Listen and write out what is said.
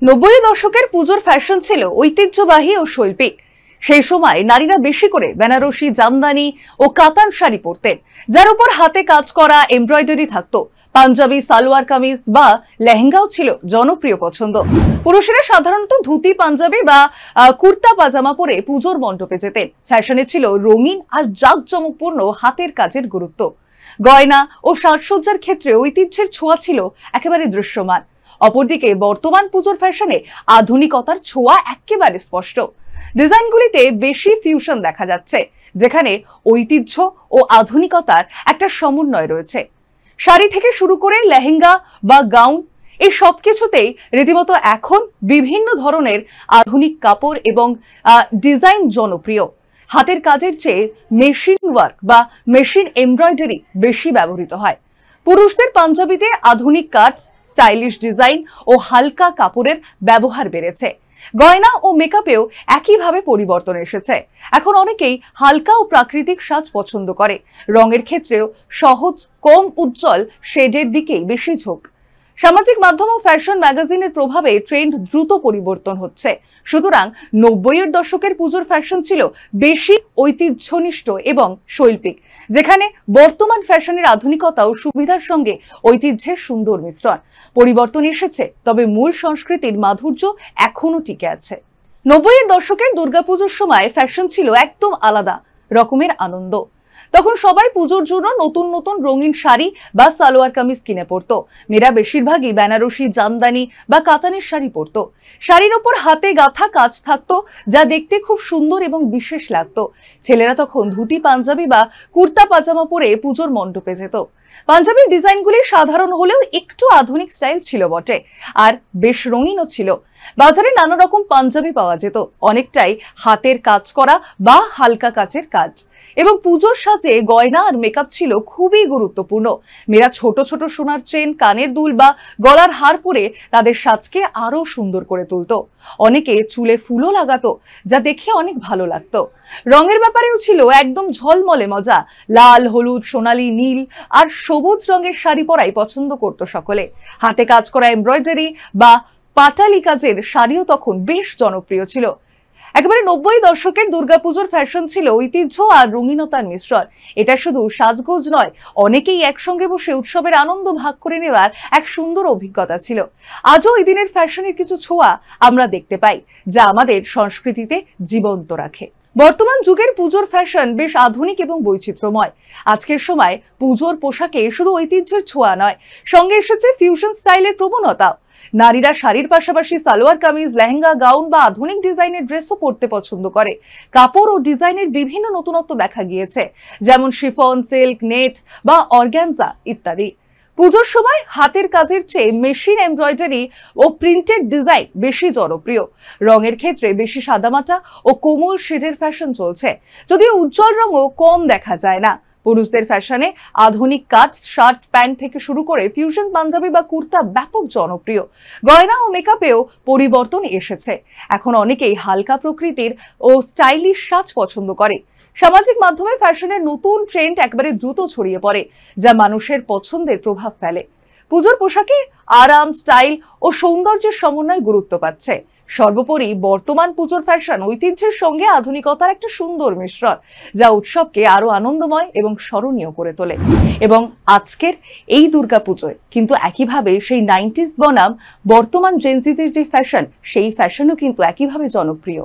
90 দশকের পুজোর ফ্যাশন ছিল ঐতিহ্যবাহী ও শৈল্পিক। সেই সময় নারীরা বেশি করে বেনারসি, জামদানি ও কাতান শাড়ি পরতেন, যার উপর হাতে কাজ করা এমব্রয়ডারি থাকতো। পাঞ্জাবি, সালোয়ার কামিজ বা লেহেঙ্গাও ছিল জনপ্রিয় পছন্দ। পুরুষেরা সাধারণত ধুতি, পাঞ্জাবি বা কুর্তা পাজামা পরে পুজোর মণ্ডপে যেতেন। ফ্যাশনে ছিল রঙিন আর জাঁকজমকপূর্ণ হাতের কাজের গুরুত্ব। গয়না ও সাজসজ্জার ক্ষেত্রে ঐতিহ্যের ছোঁয়া ছিল একেবারে দৃশ্যমান। অপরদিকে বর্তমান পুজোর ফ্যাশনে আধুনিকতার ছোঁয়া একেবারে স্পষ্ট। ডিজাইনগুলিতে বেশি ফিউশন দেখা যাচ্ছে, যেখানে ঐতিহ্য ও আধুনিকতার একটা সমন্বয় রয়েছে। শাড়ি থেকে শুরু করে লেহেঙ্গা বা গাউন, এই সবকিছুতেই রীতিমতো এখন বিভিন্ন ধরনের আধুনিক কাপড় এবং ডিজাইন জনপ্রিয়। হাতের কাজের চেয়ে মেশিন ওয়ার্ক বা মেশিন এমব্রয়ডারি বেশি ব্যবহৃত হয়। পুরুষদের পাঞ্জাবিতে আধুনিক কাট, স্টাইলিশ ডিজাইন ও হালকা কাপড়ের ব্যবহার বেড়েছে। গয়না ও মেকআপেও একইভাবে পরিবর্তন এসেছে। এখন অনেকেই হালকা ও প্রাকৃতিক সাজ পছন্দ করে। রঙের ক্ষেত্রেও সহজ, কম উজ্জ্বল শেডের দিকেই বেশি ঝোঁক। সামাজিক মাধ্যম ও ফ্যাশন ম্যাগাজিনের প্রভাবে ট্রেন্ড দ্রুত পরিবর্তন হচ্ছে। সুতরাং 90 দশকের পুজোর ফ্যাশন ছিল বেশি ঐতিহ্যনিষ্ঠ এবং শৈল্পিক, যেখানে বর্তমান ফ্যাশনের আধুনিকতা ও সুবিধার সঙ্গে ঐতিহ্যের সুন্দর মিশ্রণ। পরিবর্তন এসেছে, তবে মূল সংস্কৃতির মাধুর্য এখনো টিকে আছে। 90 দশকের দুর্গাপুজোর সময় ফ্যাশন ছিল একদম আলাদা রকমের আনন্দ। তখন সবাই পুজোর জন্য নতুন নতুন রঙিন শাড়ি বা সালোয়ার কামিজ কিনে পরতো। মেয়েরা বেশিরভাগই বেনারসি, জামদানি বা কাতানের শাড়ি পরতো। শাড়ির ওপর হাতে গাঁথা কাজ থাকতো, যা দেখতে খুব সুন্দর এবং বিশেষ লাগতো। ছেলেরা তখন ধুতি, পাঞ্জাবি বা কুর্তা পাজামা পরে পুজোর মণ্ডপে যেত। পাঞ্জাবির ডিজাইনগুলি সাধারণ হলেও একটু আধুনিক স্টাইল ছিল বটে, আর বেশ রঙিনও ছিল। বাজারে নানা রকম পাঞ্জাবি পাওয়া যেত, অনেকটাই হাতের কাজ করা বা হালকা কাজের কাজ। এবং পুজোর সাজে গয়না আর মেকআপ ছিল খুবই গুরুত্বপূর্ণ। মেয়েরা ছোট ছোট সোনার চেন, কানের দুল বা গলার হার পরে তাদের সাজকে আরো সুন্দর করে তুলতো। অনেকে চুলে ফুলও লাগাতো, যা দেখে অনেক ভালো লাগতো। রঙের ব্যাপারেও ছিল একদম ঝলমলে মজা। লাল, হলুদ, সোনালী, নীল আর সবুজ রঙের শাড়ি পরাই পছন্দ করতো সকলে। হাতে কাজ করা এমব্রয়ডারি বা পাটালি কাজের শাড়িও তখন বেশ জনপ্রিয় ছিল। একেবারে 90 দশকের দুর্গাপুজোর ফ্যাশন ছিল ঐতিহ্য আর রঙিনতার মিশ্রণ। এটা শুধু সাজগোজ নয়, অনেকেই একসঙ্গে বসে উৎসবের আনন্দ ভাগ করে নেওয়ার এক সুন্দর অভিজ্ঞতা ছিল। আজও এই দিনের ফ্যাশনের কিছু ছোঁয়া আমরা দেখতে পাই, যা আমাদের সংস্কৃতিতে জীবন্ত রাখে। বর্তমান যুগের পুজোর ফ্যাশন বেশ আধুনিক এবং বৈচিত্র্যময়। আজকের সময় পুজোর পোশাকে শুধু ঐতিহ্যের ছোঁয়া নয়, সঙ্গে এসেছে ফিউশন স্টাইলের প্রবণতা। নারীরা শাড়ির পাশাপাশি সালোয়ার কামিজ, লেহেঙ্গা, গাউন বা আধুনিক ডিজাইনের ড্রেসও পরতে পছন্দ করে। কাপড় ও ডিজাইনের বিভিন্ন নতুনত্ব দেখা গিয়েছে, যেমন শিফন, সিল্ক, নেট বা অর্গানজা ইত্যাদি। পুজোর সময় হাতের কাজের চেয়ে মেশিন এমব্রয়ডারি ও প্রিন্টেড ডিজাইন বেশি জনপ্রিয়। রঙের ক্ষেত্রে বেশি সাদামাটা ও কোমল শেডের ফ্যাশন চলছে, যদিও উজ্জ্বল রঙও কম দেখা যায় না। পুরুষদের ফ্যাশনে আধুনিক কাট, শার্ট, প্যান্ট থেকে শুরু করে ফিউশন পাঞ্জাবি বা কুর্তা ব্যাপক জনপ্রিয়। গয়না ও মেকআপেও পরিবর্তন এসেছে। এখন অনেকেই হালকা প্রকৃতির ও স্টাইলিশ সাজ পছন্দ করে। সামাজিক মাধ্যমে ফ্যাশনের নতুন ট্রেন্ড একবারে দ্রুত ছড়িয়ে পড়ে, যা মানুষের পছন্দের প্রভাব ফেলে। পুজোর পোশাকে আরাম, স্টাইল ও সৌন্দর্যের সমন্বয় গুরুত্ব পাচ্ছে। সর্বোপরি বর্তমান পুজোর ফ্যাশন ঐতিহ্যের সঙ্গে আধুনিকতার একটা সুন্দর মিশ্রণ, যা উৎসবকে আরো আনন্দময় এবং স্মরণীয় করে তোলে। এবং আজকের এই দুর্গাপুজোয় কিন্তু একইভাবে সেই 90s বনাম বর্তমান জেনজিদের যে ফ্যাশন, সেই ফ্যাশনও কিন্তু একইভাবে জনপ্রিয়।